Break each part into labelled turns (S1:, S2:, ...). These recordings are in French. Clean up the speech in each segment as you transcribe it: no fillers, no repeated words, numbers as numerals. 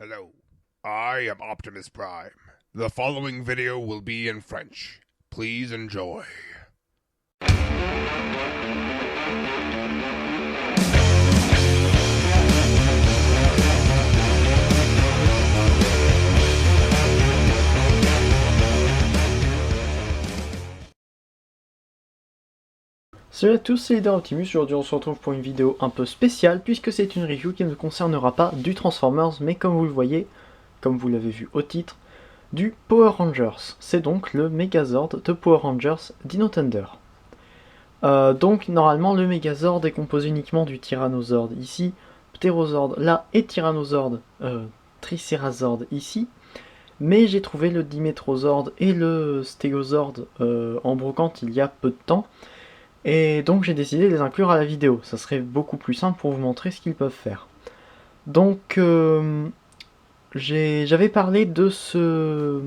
S1: Hello, I am Optimus Prime. The following video will be in French. Please enjoy.
S2: Salut à tous, c'est Leader Optimus. Aujourd'hui on se retrouve pour une vidéo un peu spéciale puisque c'est une review qui ne concernera pas du Transformers mais comme vous le voyez, comme vous l'avez vu au titre, du Power Rangers. C'est donc le Megazord de Power Rangers Dino Thunder. Donc normalement le Megazord est composé uniquement du Tyrannosaure ici, Pterosaure là et Tricerazord ici. Mais j'ai trouvé le Dimetrozord et le Stegozord en brocante il y a peu de temps. Et donc j'ai décidé de les inclure à la vidéo, ça serait beaucoup plus simple pour vous montrer ce qu'ils peuvent faire. Donc j'avais parlé de ce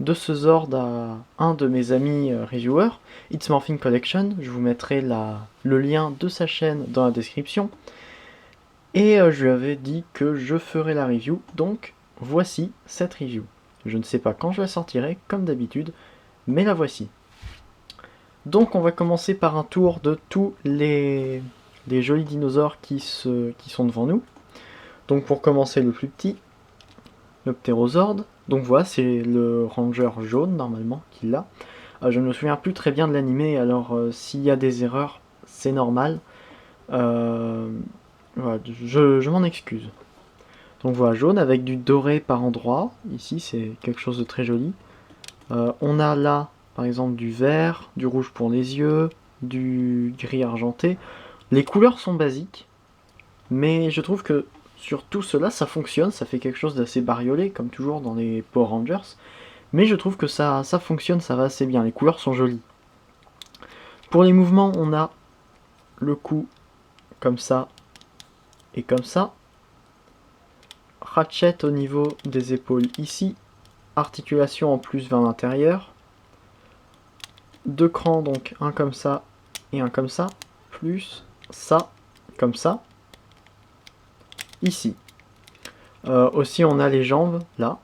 S2: Zord à un de mes amis reviewers, It's Morphing Collection, je vous mettrai le lien de sa chaîne dans la description. Et je lui avais dit que je ferais la review, donc voici cette review. Je ne sais pas quand je la sortirai, comme d'habitude, mais la voici. Donc on va commencer par un tour de tous les jolis dinosaures qui sont devant nous. Donc pour commencer le plus petit, le Pterozord. Donc voilà, c'est le Ranger jaune normalement qu'il a. Je ne me souviens plus très bien de l'animé, alors s'il y a des erreurs, c'est normal. Voilà, je m'en excuse. Donc voilà, jaune avec du doré par endroit. Ici c'est quelque chose de très joli. On a là par exemple du vert, du rouge pour les yeux, du gris argenté. Les couleurs sont basiques, mais je trouve que sur tout cela ça fonctionne, ça fait quelque chose d'assez bariolé, comme toujours dans les Power Rangers. Mais je trouve que ça fonctionne, ça va assez bien, les couleurs sont jolies. Pour les mouvements, on a le cou comme ça et comme ça. Ratchet au niveau des épaules ici. Articulation en plus vers l'intérieur. Deux crans, donc un comme ça et un comme ça, plus ça, comme ça, ici. Aussi on a les jambes, là.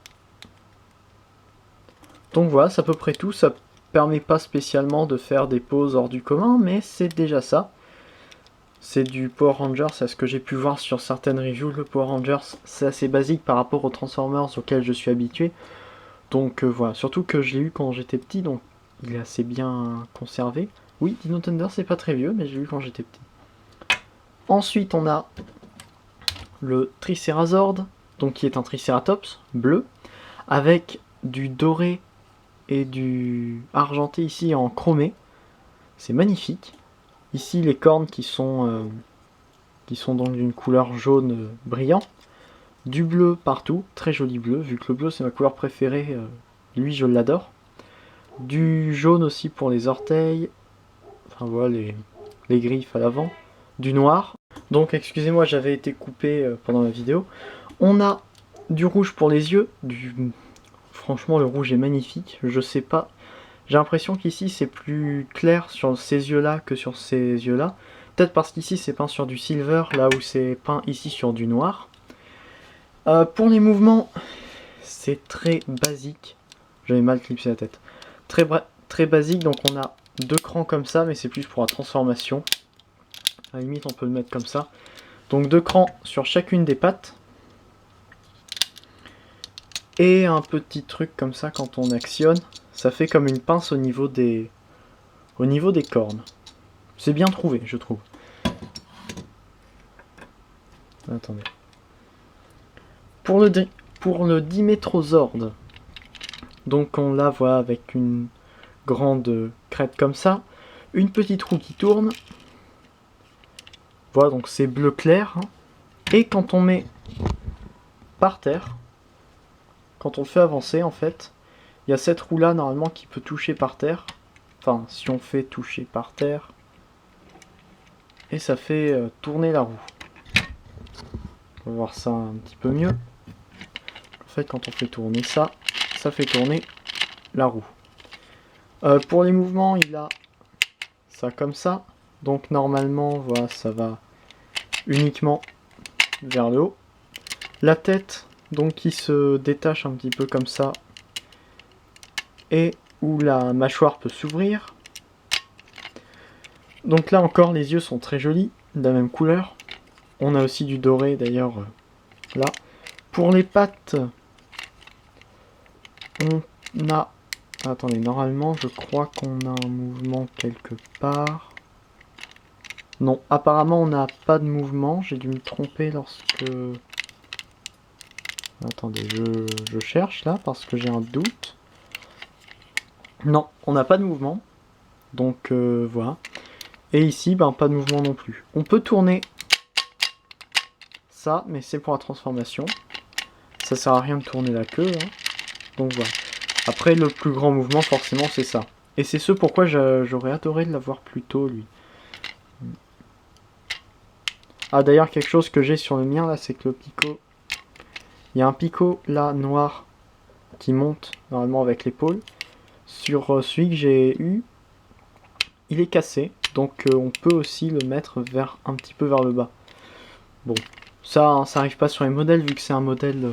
S2: Donc voilà, c'est à peu près tout, ça permet pas spécialement de faire des poses hors du commun, mais c'est déjà ça. C'est du Power Rangers, c'est ce que j'ai pu voir sur certaines reviews, le Power Rangers c'est assez basique par rapport aux Transformers auxquels je suis habitué. Donc voilà, surtout que je l'ai eu quand j'étais petit, donc il est assez bien conservé. Oui, Dino Thunder c'est pas très vieux, mais je l'ai eu quand j'étais petit. Ensuite on a le Tricerazord, donc qui est un Triceratops bleu, avec du doré et du argenté ici en chromé. C'est magnifique. Ici les cornes qui sont donc d'une couleur jaune brillant. Du bleu partout, très joli bleu, vu que le bleu c'est ma couleur préférée, lui je l'adore. Du jaune aussi pour les orteils, enfin voilà les griffes à l'avant. Du noir, donc excusez-moi j'avais été coupé pendant la vidéo. On a du rouge pour les yeux, franchement le rouge est magnifique, je sais pas, j'ai l'impression qu'ici c'est plus clair sur ces yeux là que sur ces yeux là. Peut-être parce qu'ici c'est peint sur du silver, là où c'est peint ici sur du noir. Pour les mouvements, c'est très basique. J'avais mal clipsé la tête. Très basique, donc on a deux crans comme ça, mais c'est plus pour la transformation. À la limite, on peut le mettre comme ça. Donc deux crans sur chacune des pattes. Et un petit truc comme ça quand on actionne. Ça fait comme une pince au niveau des cornes. C'est bien trouvé, je trouve. Attendez. Pour le Dimetrozord, donc on la voit avec une grande crête comme ça, une petite roue qui tourne. Voilà, donc c'est bleu clair. Hein. Et quand on met par terre, quand on le fait avancer en fait, il y a cette roue là normalement qui peut toucher par terre. Enfin, si on fait toucher par terre. Et ça fait tourner la roue. On va voir ça un petit peu mieux. En fait, quand on fait tourner ça, ça fait tourner la roue. Pour les mouvements, il a ça comme ça. Donc normalement, voilà, ça va uniquement vers le haut. La tête, donc qui se détache un petit peu comme ça, et où la mâchoire peut s'ouvrir. Donc là encore, les yeux sont très jolis, de la même couleur. On a aussi du doré d'ailleurs là. Pour les pattes, on a... Attendez, normalement je crois qu'on a un mouvement quelque part. Non, apparemment on n'a pas de mouvement. J'ai dû me tromper lorsque... Attendez, je cherche là parce que j'ai un doute. Non, on n'a pas de mouvement. Donc voilà. Et ici, ben, pas de mouvement non plus. On peut tourner ça, mais c'est pour la transformation. Ça sert à rien de tourner la queue. Hein. Donc voilà. Après, le plus grand mouvement, forcément, c'est ça. Et c'est ce pourquoi j'aurais adoré l'avoir plus tôt, lui. Ah, d'ailleurs, quelque chose que j'ai sur le mien, là, c'est que le picot... Il y a un picot, là, noir, qui monte, normalement, avec l'épaule. Sur celui que j'ai eu, il est cassé. Donc, on peut aussi le mettre un petit peu vers le bas. Bon, ça, hein, ça arrive pas sur les modèles, vu que c'est un modèle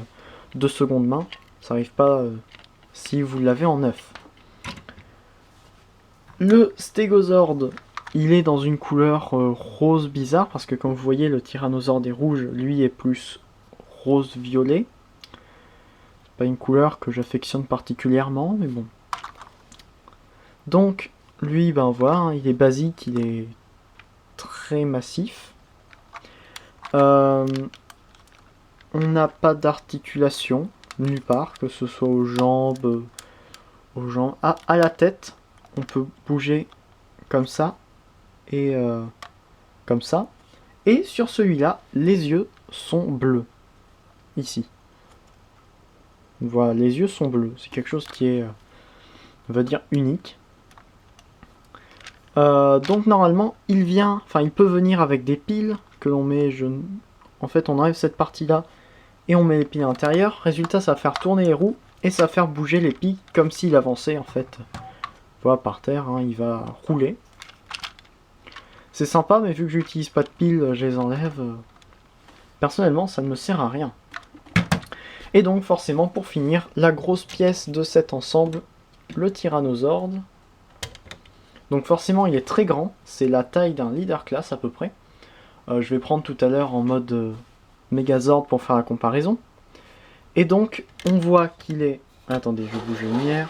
S2: de seconde main. Ça arrive pas si vous l'avez en neuf. Le Stégosaure, il est dans une couleur rose bizarre, parce que comme vous voyez, le Tyrannosaure est rouge, lui est plus rose-violet. C'est pas une couleur que j'affectionne particulièrement, mais bon. Donc, lui, ben voilà, hein, il est basique, il est très massif. On n'a pas d'articulation, nulle part, que ce soit aux jambes, à la tête. On peut bouger comme ça, et comme ça. Et sur celui-là, les yeux sont bleus. Ici. Voilà, les yeux sont bleus. C'est quelque chose qui est, on va dire, unique. Donc normalement, il peut venir avec des piles que l'on met. En fait, on enlève cette partie-là et on met les piles à l'intérieur. Résultat, ça va faire tourner les roues et ça va faire bouger les piles comme s'il avançait en fait. Voilà, par terre, hein, il va rouler. C'est sympa, mais vu que j'utilise pas de piles, je les enlève. Personnellement, ça ne me sert à rien. Et donc, forcément, pour finir, la grosse pièce de cet ensemble, le Tyrannosaure. Donc forcément, il est très grand. C'est la taille d'un Leader Class à peu près. Je vais prendre tout à l'heure en mode Megazord pour faire la comparaison. Et donc, on voit qu'il est... Attendez, je bouge la lumière.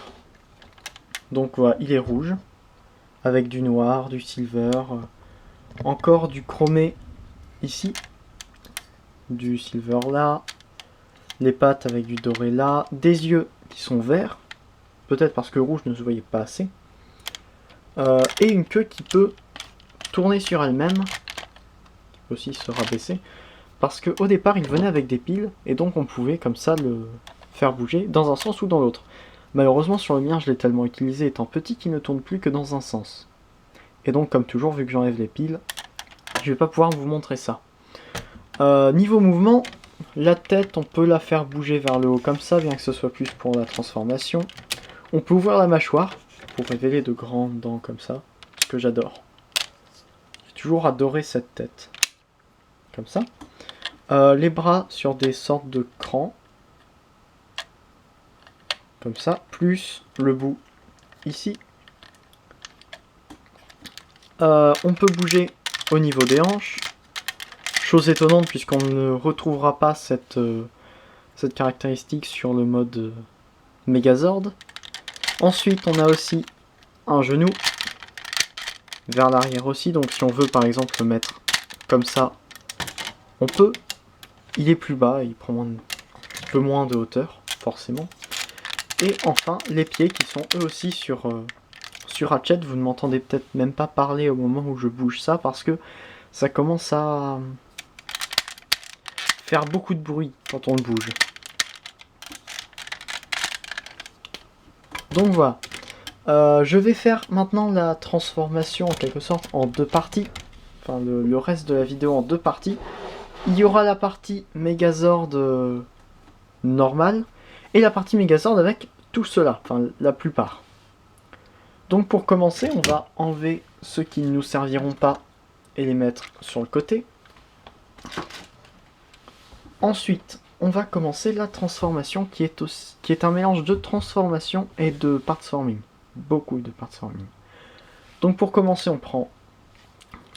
S2: Donc voilà, il est rouge. Avec du noir, du silver. Encore du chromé ici. Du silver là. Les pattes avec du doré là. Des yeux qui sont verts. Peut-être parce que rouge ne se voyait pas assez. Et une queue qui peut tourner sur elle-même. Aussi se rabaisser. Parce qu'au départ, il venait avec des piles. Et donc, on pouvait comme ça le faire bouger dans un sens ou dans l'autre. Malheureusement, sur le mien, je l'ai tellement utilisé étant petit qu'il ne tourne plus que dans un sens. Et donc, comme toujours, vu que j'enlève les piles, je vais pas pouvoir vous montrer ça. Niveau mouvement, la tête, on peut la faire bouger vers le haut comme ça, bien que ce soit plus pour la transformation. On peut ouvrir la mâchoire pour révéler de grandes dents comme ça, ce que j'adore. J'ai toujours adoré cette tête. Comme ça. Les bras sur des sortes de crans. Comme ça. Plus le bout ici. On peut bouger au niveau des hanches. Chose étonnante puisqu'on ne retrouvera pas cette caractéristique sur le mode Megazord. Ensuite, on a aussi un genou vers l'arrière aussi. Donc si on veut par exemple le mettre comme ça, on peut. Il est plus bas, il prend un peu moins de hauteur, forcément. Et enfin, les pieds qui sont eux aussi sur Hatchet. Vous ne m'entendez peut-être même pas parler au moment où je bouge ça parce que ça commence à faire beaucoup de bruit quand on le bouge. Donc voilà. Je vais faire maintenant la transformation en quelque sorte en deux parties. Enfin, le reste de la vidéo en deux parties. Il y aura la partie Megazord normale et la partie Megazord avec tout cela, enfin la plupart. Donc pour commencer, on va enlever ceux qui ne nous serviront pas et les mettre sur le côté. Ensuite, on va commencer la transformation qui est un mélange de transformation et de parts forming. Beaucoup de parts forming. Donc pour commencer, on prend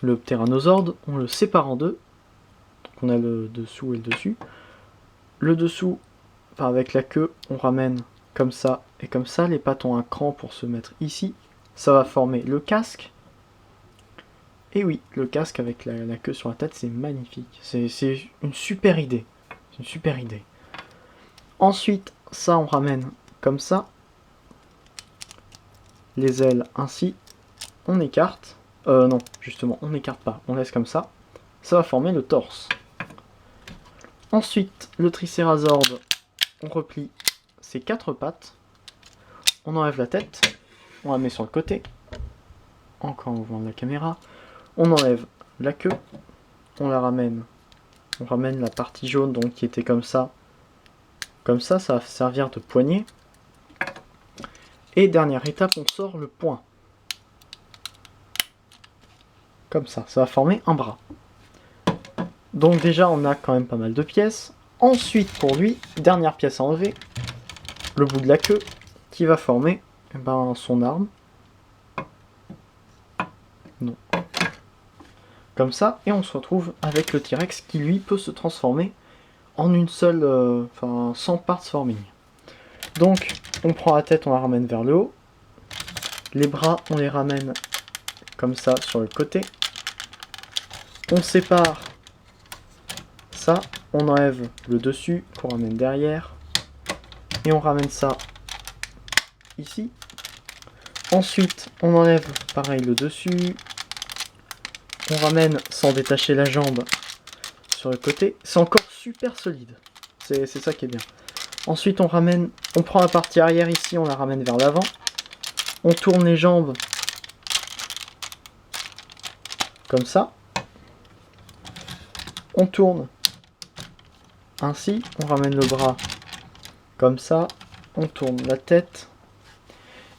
S2: le Pteranozord, on le sépare en deux. Donc on a le dessous et le dessus. Le dessous, enfin avec la queue, on ramène comme ça et comme ça. Les pattes ont un cran pour se mettre ici. Ça va former le casque. Et oui, le casque avec la queue sur la tête, c'est magnifique. C'est une super idée. C'est une super idée. Ensuite, ça on ramène comme ça. Les ailes ainsi. On écarte. Non, justement, on n'écarte pas. On laisse comme ça. Ça va former le torse. Ensuite, le Tricerazord, on replie ses 4 pattes. On enlève la tête. On la met sur le côté. Encore en mouvement de la caméra. On enlève la queue. On la ramène. On ramène la partie jaune donc qui était comme ça. Comme ça va servir de poignée. Et dernière étape, on sort le poing. Comme ça va former un bras. Donc déjà, on a quand même pas mal de pièces. Ensuite, pour lui, dernière pièce à enlever, le bout de la queue, qui va former son arme. Non. Comme ça, et on se retrouve avec le T-Rex qui, lui, peut se transformer en une seule... sans parts forming. Donc, on prend la tête, on la ramène vers le haut. Les bras, on les ramène comme ça sur le côté. On sépare ça, on enlève le dessus, qu'on ramène derrière. Et on ramène ça ici. Ensuite, on enlève pareil le dessus. On ramène sans détacher la jambe sur le côté. C'est encore super solide. C'est ça qui est bien. Ensuite, on prend la partie arrière ici, on la ramène vers l'avant. On tourne les jambes comme ça. On tourne ainsi. On ramène le bras comme ça. On tourne la tête.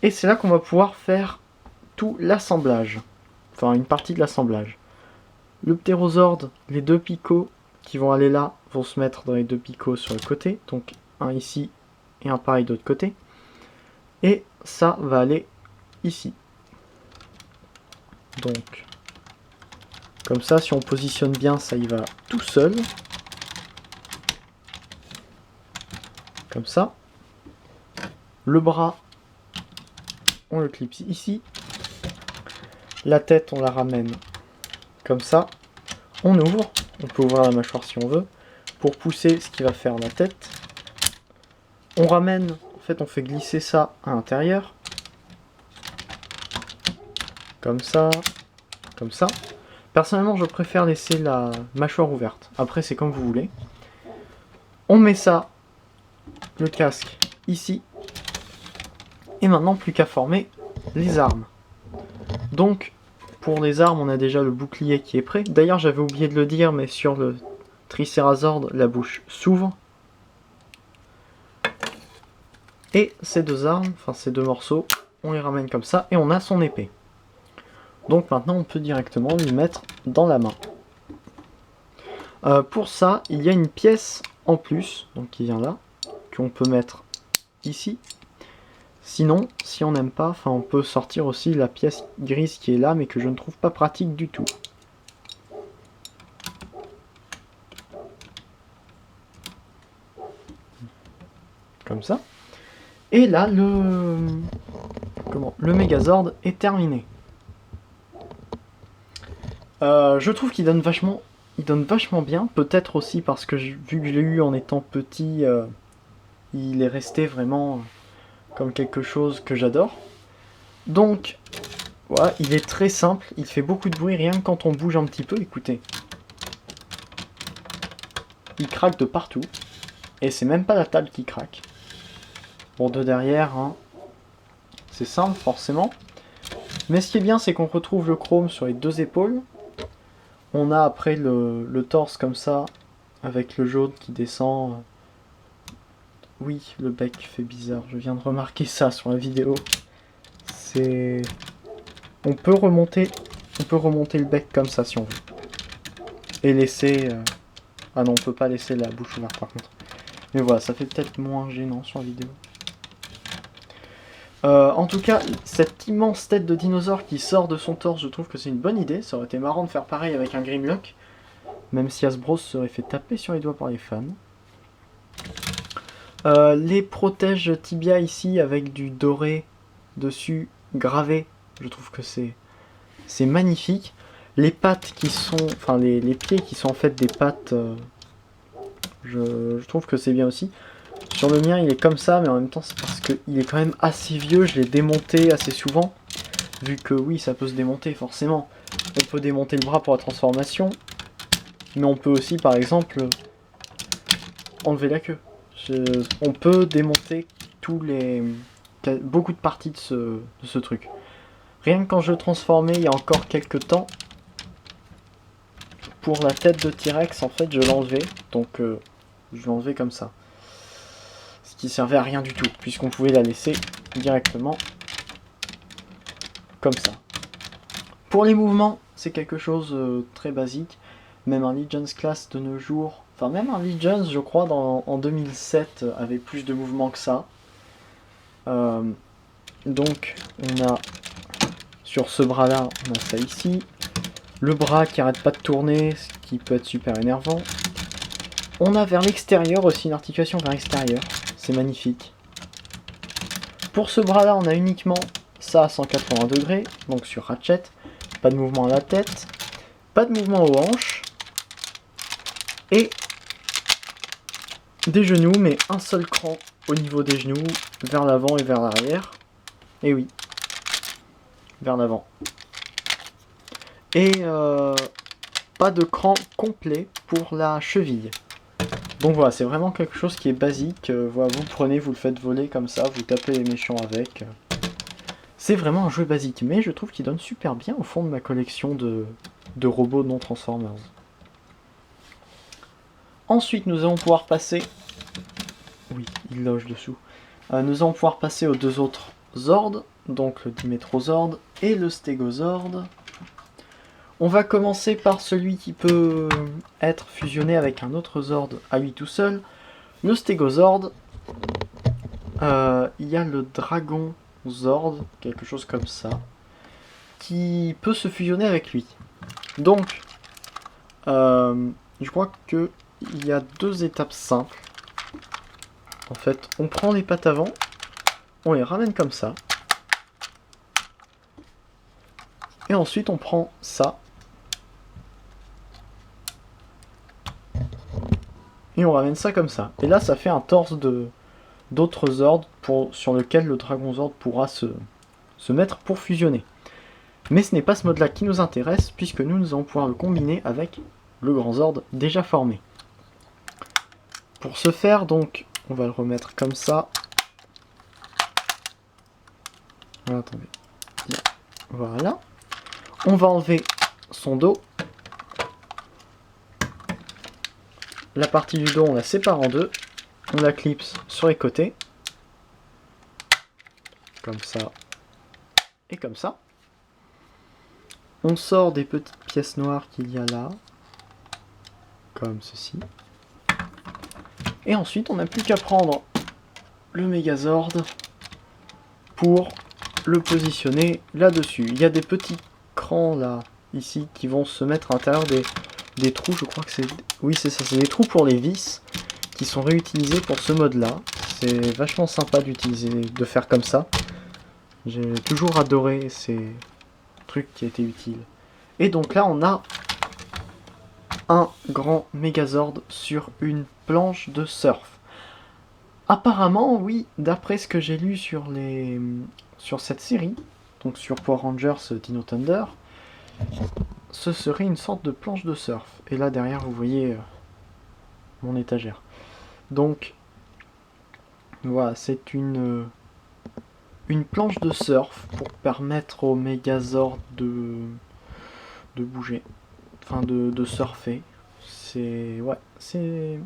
S2: Et c'est là qu'on va pouvoir faire tout l'assemblage. Enfin, une partie de l'assemblage. Le Pterosaure, les 2 picots qui vont aller là, vont se mettre dans les 2 picots sur le côté. Donc, un ici et un pareil de l'autre côté. Et ça va aller ici. Donc, comme ça, si on positionne bien, ça y va tout seul. Comme ça. Le bras, on le clipse ici. La tête, on la ramène comme ça. On ouvre. On peut ouvrir la mâchoire si on veut. Pour pousser ce qui va faire la tête. On ramène, en fait, on fait glisser ça à l'intérieur. Comme ça. Comme ça. Personnellement, je préfère laisser la mâchoire ouverte. Après, c'est comme vous voulez. On met ça, le casque, ici. Et maintenant, plus qu'à former les armes. Donc, pour les armes, on a déjà le bouclier qui est prêt. D'ailleurs, j'avais oublié de le dire, mais sur le Tricerazord, la bouche s'ouvre. Et ces 2 armes, enfin ces 2 morceaux, on les ramène comme ça et on a son épée. Donc maintenant, on peut directement lui mettre dans la main. Pour ça, il y a une pièce en plus, donc qui vient là, qu'on peut mettre ici. Sinon, si on n'aime pas, on peut sortir aussi la pièce grise qui est là, mais que je ne trouve pas pratique du tout. Comme ça. Et là, le Megazord est terminé. Je trouve qu'il donne vachement bien. Peut-être aussi parce que vu que je l'ai eu en étant petit, il est resté vraiment comme quelque chose que j'adore. Donc, voilà, il est très simple. Il fait beaucoup de bruit rien que quand on bouge un petit peu. Écoutez. Il craque de partout. Et c'est même pas la table qui craque. Bon, de derrière, hein, c'est simple forcément. Mais ce qui est bien, c'est qu'on retrouve le chrome sur les 2 épaules. On a après le torse comme ça, avec le jaune qui descend. Oui, le bec fait bizarre, je viens de remarquer ça sur la vidéo. C'est... On peut remonter le bec comme ça si on veut. Et laisser... Ah non, on peut pas laisser la bouche ouverte par contre. Mais voilà, ça fait peut-être moins gênant sur la vidéo. En tout cas, cette immense tête de dinosaure qui sort de son torse, je trouve que c'est une bonne idée. Ça aurait été marrant de faire pareil avec un Grimlock. Même si Hasbro serait fait taper sur les doigts par les fans. Les protèges tibia ici avec du doré dessus gravé, je trouve que c'est magnifique. Les pattes qui sont, enfin les pieds qui sont en fait des pattes, je trouve que c'est bien aussi. Sur le mien il est comme ça, mais en même temps c'est parce qu'il est quand même assez vieux, je l'ai démonté assez souvent. Vu que oui, ça peut se démonter forcément. On peut démonter le bras pour la transformation, mais on peut aussi par exemple enlever la queue. On peut démonter beaucoup de parties de ce truc. Rien que quand je le transformais il y a encore quelques temps, pour la tête de T-Rex en fait je l'enlevais, donc je l'enlevais comme ça. Ce qui servait à rien du tout, puisqu'on pouvait la laisser directement comme ça. Pour les mouvements, c'est quelque chose de très basique. Même un Legends Class de nos jours, enfin même un Legends je crois en 2007 avait plus de mouvements que ça. Donc on a sur ce bras là, on a ça ici. Le bras qui arrête pas de tourner, ce qui peut être super énervant. On a vers l'extérieur aussi une articulation vers l'extérieur, c'est magnifique. Pour ce bras là on a uniquement ça à 180 degrés, donc sur Ratchet. Pas de mouvement à la tête, pas de mouvement aux hanches. Et des genoux, mais un seul cran au niveau des genoux, vers l'avant et vers l'arrière. Et oui, vers l'avant. Et pas de cran complet pour la cheville. Donc voilà, c'est vraiment quelque chose qui est basique. Voilà, vous le prenez, vous le faites voler comme ça, vous tapez les méchants avec. C'est vraiment un jeu basique, mais je trouve qu'il donne super bien au fond de ma collection de robots non Transformers. Ensuite, nous allons pouvoir passer... Oui, il loge dessous. Nous allons pouvoir passer aux deux autres Zords, donc le Dimetrozord et le Stegozord. On va commencer par celui qui peut être fusionné avec un autre Zord à lui tout seul. Le Stegozord. Il y a le Dragon Zord, quelque chose comme ça, qui peut se fusionner avec lui. Donc, je crois que il y a deux étapes simples. En fait, on prend les pattes avant, on les ramène comme ça. Et ensuite, on prend ça. Et on ramène ça comme ça. Et là, ça fait un torse d'autres Zords sur lequel le Dragon Zord pourra se mettre pour fusionner. Mais ce n'est pas ce mode-là qui nous intéresse, puisque nous allons pouvoir le combiner avec le Grand Zord déjà formé. Pour ce faire, donc, on va le remettre comme ça. Attendez. Voilà. On va enlever son dos. La partie du dos, on la sépare en deux. On la clipse sur les côtés. Comme ça. Et comme ça. On sort des petites pièces noires qu'il y a là. Comme ceci. Et ensuite, on n'a plus qu'à prendre le Megazord pour le positionner là-dessus. Il y a des petits crans là, ici, qui vont se mettre à l'intérieur des trous. Je crois que c'est... Oui, c'est ça, c'est des trous pour les vis qui sont réutilisés pour ce mode-là. C'est vachement sympa de faire comme ça. J'ai toujours adoré ces trucs qui étaient utiles. Et donc là, on a un grand Megazord sur une planche de surf. Apparemment, oui, d'après ce que j'ai lu sur cette série, donc sur Power Rangers Dino Thunder, ce serait une sorte de planche de surf. Et là, derrière, vous voyez mon étagère. Donc, voilà, c'est une planche de surf pour permettre au Megazord de bouger. Enfin, de surfer. C'est... Ouais, c'est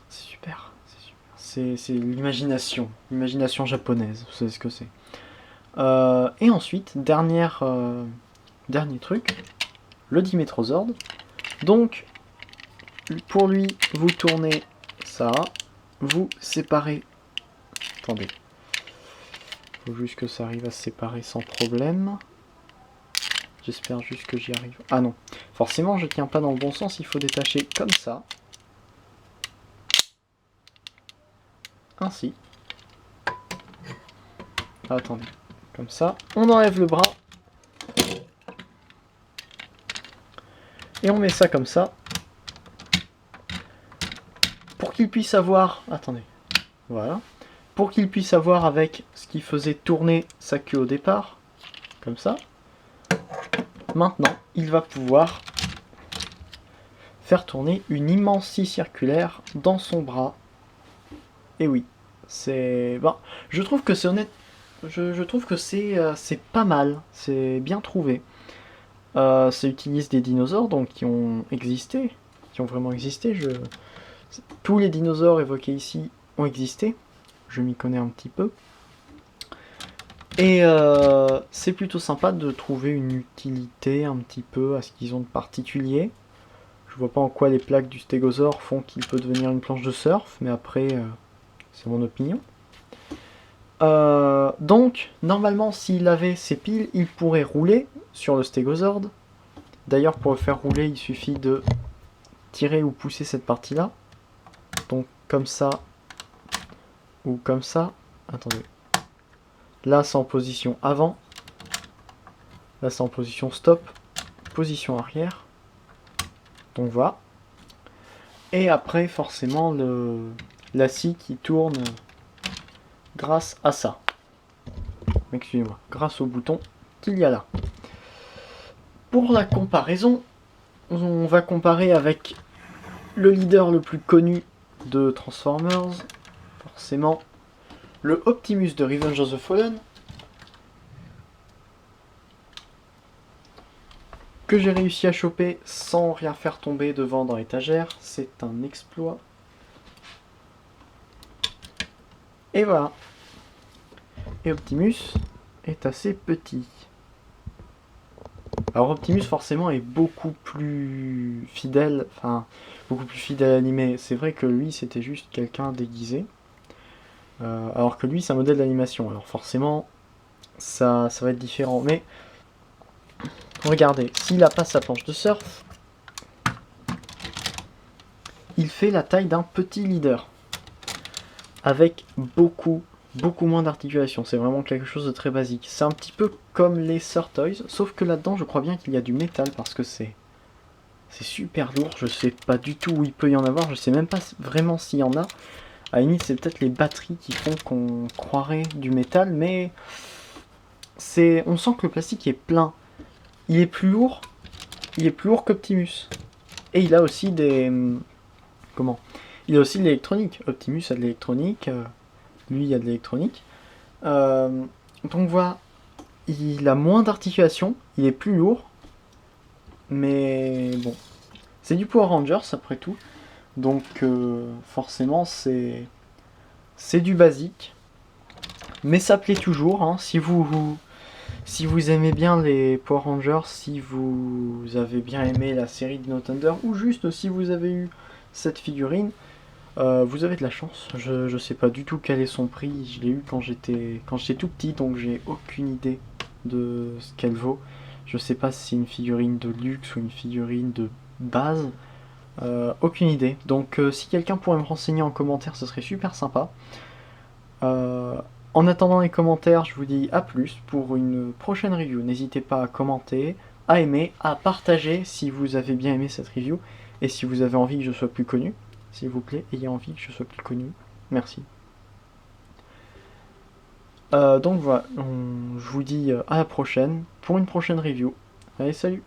S2: super. C'est l'imagination. L'imagination japonaise, vous savez ce que c'est. Et ensuite, dernier truc, le Dimetrozord. Donc, pour lui, vous tournez ça. Vous séparez. Attendez. Faut juste que ça arrive à se séparer sans problème. J'espère juste que j'y arrive. Ah non. Forcément, je tiens pas dans le bon sens. Il faut détacher comme ça. Ainsi. Ah, attendez. Comme ça. On enlève le bras. Et on met ça comme ça. Pour qu'il puisse avoir... Attendez. Voilà. Pour qu'il puisse avoir avec ce qui faisait tourner sa queue au départ. Comme ça. Maintenant, il va pouvoir faire tourner une immense scie circulaire dans son bras. Et oui. C'est... Bon, je trouve que c'est honnête. Je trouve que c'est pas mal. C'est bien trouvé. Ça utilise des dinosaures donc qui ont existé, qui ont vraiment existé. Tous les dinosaures évoqués ici ont existé. Je m'y connais un petit peu. Et c'est plutôt sympa de trouver une utilité un petit peu à ce qu'ils ont de particulier. Je vois pas en quoi les plaques du stégosaure font qu'il peut devenir une planche de surf, mais après, c'est mon opinion. Donc, normalement, s'il avait ses piles, il pourrait rouler sur le stégosaure. D'ailleurs, pour le faire rouler, il suffit de tirer ou pousser cette partie-là. Donc, comme ça, ou comme ça. Attendez. Là, c'est en position avant. Là, c'est en position stop. Position arrière. Donc, voilà. Et après, forcément, la scie qui tourne grâce à ça. Excusez-moi. Grâce au bouton qu'il y a là. Pour la comparaison, on va comparer avec le leader le plus connu de Transformers, forcément, le Optimus de Revenge of the Fallen, que j'ai réussi à choper sans rien faire tomber devant dans l'étagère. C'est un exploit. Et voilà. Et Optimus est assez petit. Alors Optimus forcément est beaucoup plus fidèle, beaucoup plus fidèle à l'animé. C'est vrai que lui c'était juste quelqu'un déguisé. Alors que lui c'est un modèle d'animation. Alors forcément ça va être différent. Mais regardez, s'il n'a pas sa planche de surf, il fait la taille d'un petit leader. Avec beaucoup moins d'articulation. C'est vraiment quelque chose de très basique. C'est un petit peu comme les Surtoys, sauf que là-dedans, je crois bien qu'il y a du métal parce que c'est super lourd. Je sais pas du tout où il peut y en avoir. Je sais même pas vraiment s'il y en a. À la limite, c'est peut-être les batteries qui font qu'on croirait du métal, mais on sent que le plastique est plein. Il est plus lourd. Il est plus lourd qu'Optimus. Et il a aussi des... Comment ? Il a aussi de l'électronique. Optimus a de l'électronique. Lui, il y a de l'électronique. Donc voilà. Il a moins d'articulation. Il est plus lourd. Mais bon. C'est du Power Rangers, après tout. Donc forcément, c'est du basique. Mais ça plaît toujours. Hein. Si vous aimez bien les Power Rangers, si vous avez bien aimé la série Dino Thunder, ou juste si vous avez eu cette figurine, vous avez de la chance. Je sais pas du tout quel est son prix. Je l'ai eu quand j'étais tout petit, donc j'ai aucune idée de ce qu'elle vaut. Je sais pas si c'est une figurine de luxe ou une figurine de base. Aucune idée. Donc si quelqu'un pourrait me renseigner en commentaire, ce serait super sympa. En attendant les commentaires, je vous dis à plus pour une prochaine review. N'hésitez pas à commenter, à aimer, à partager si vous avez bien aimé cette review et si vous avez envie que je sois plus connu. S'il vous plaît, ayez envie que je sois plus connu. Merci. Donc voilà, je vous dis à la prochaine pour une prochaine review. Allez, salut!